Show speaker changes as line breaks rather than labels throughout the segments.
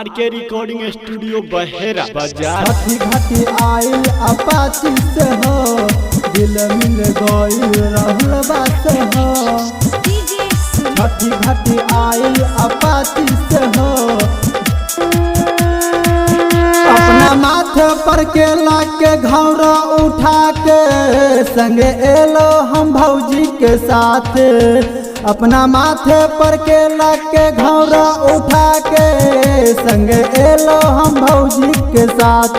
RK recording studio बहेरा बाजार।
छठी घाटी आइल अपाची से हो, दिल मिल गइल रहल बात हो। छठी घाटी आइल अपाची से हो, अपना माथे पर केला के घौरा उठा के संगे एलो हम भौजी के साथ। अपना माथे पर केला के घौरा उठा के संगे एलो हम भौजी के साथ।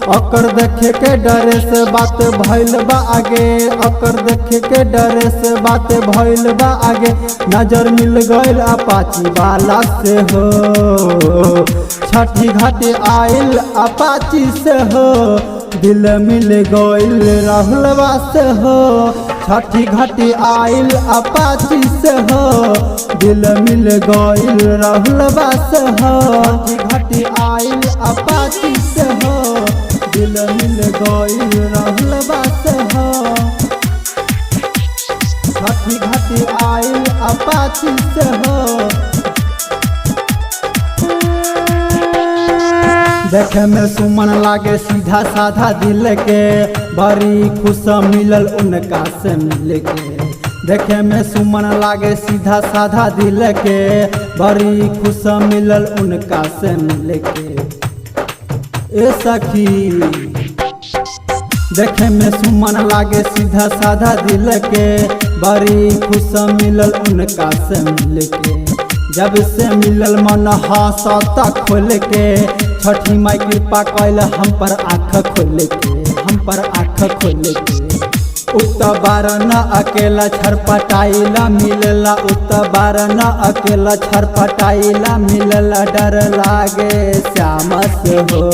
ओकर देखे के डरे से बात भइल बा आगे, ओकर देखे के डरे से बात भइल बा आगे। नजर मिल गइल अपाची वाला से हो, छठी घाटी आइल अपाची से हो, दिल मिल गइल राहुलवा से हो। छठी घाटी आइल अपाची से हो, दिल मिल गइल राहुलवा से हो। छठी घाटी आइल अपाची से हो, दिल मिल गइल राहुलवा से हो। छठी घाटी आइल अपाची से हो, देखे में सुमन लागे सीधा साधा दिल के, बड़ी खुश मिलल उनका से मिल के। देखे में सुमन लागे सीधा साधा दिल के, बड़ी खुश मिलल उनका से मिल के। ए सखी देखे में सुमन लागे सीधा साधा दिल के, बड़ी खुश मिलल उनका से मिल के। जब से मिलल मन हंसता खोल के, छठी माई कृपा कैल हम पर आँख खोल के, हम पर आँख खोल के। उतबार न अकेला छरपटाइला मिलला, उतबार न अकेला छरपटाइला मिलला। डर लागे श्याम से हो,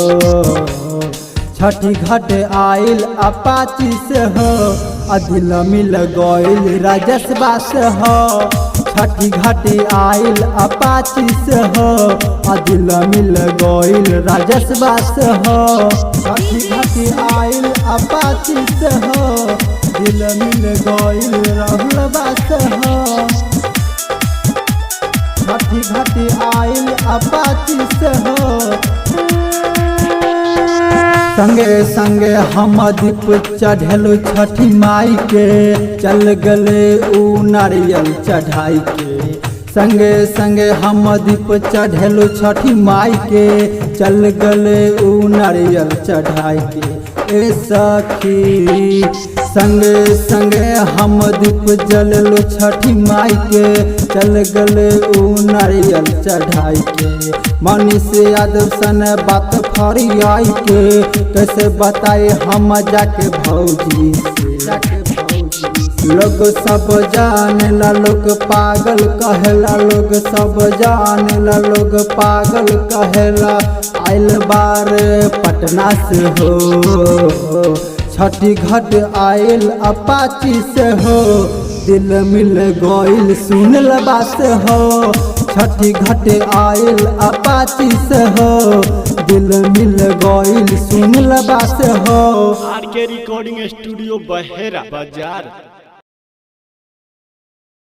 छठी घाट आइल अपाची से हो, दिल मिल गइल राजसबा से हो। छठी घाटी आइल अपाची से हो, दिल मिल गइल राजसबा से हो। छठी घाटी आइल अपाची से हो, दिल मिल गइल राहुलवा से हो। छठी घाटी आइल अपाची से हो, संगे संगे हम दीप चढ़ेलु छठी माई के, चल गले ऊ नारियल चढ़ाई के। संगे संगे हम दीप चढ़ेलु छठी माई के, चल गले ऊ नारियल चढ़ाई के। ए सखी संगे संगे हम दीप जललु छठी माई के, चल गले ऊ नारियल चढ़ाई के। मनीष यादव सन बात फरियाई के, कैसे बताए हम जाके भौजी से। लोग सब जानेला लोग पागल कहेला, लोग सब जानेला लोग पागल कहेला। आइल बार पटना से हो, छठी घाट आइल अपाची से हो, दिल मिल गइल सुनलबा से हो। छठी घाट आइल अपाची से हो, दिल मिल गइल सुनलबा से हो।
आरके रिकॉर्डिंग स्टूडियो बहेरा बाजार।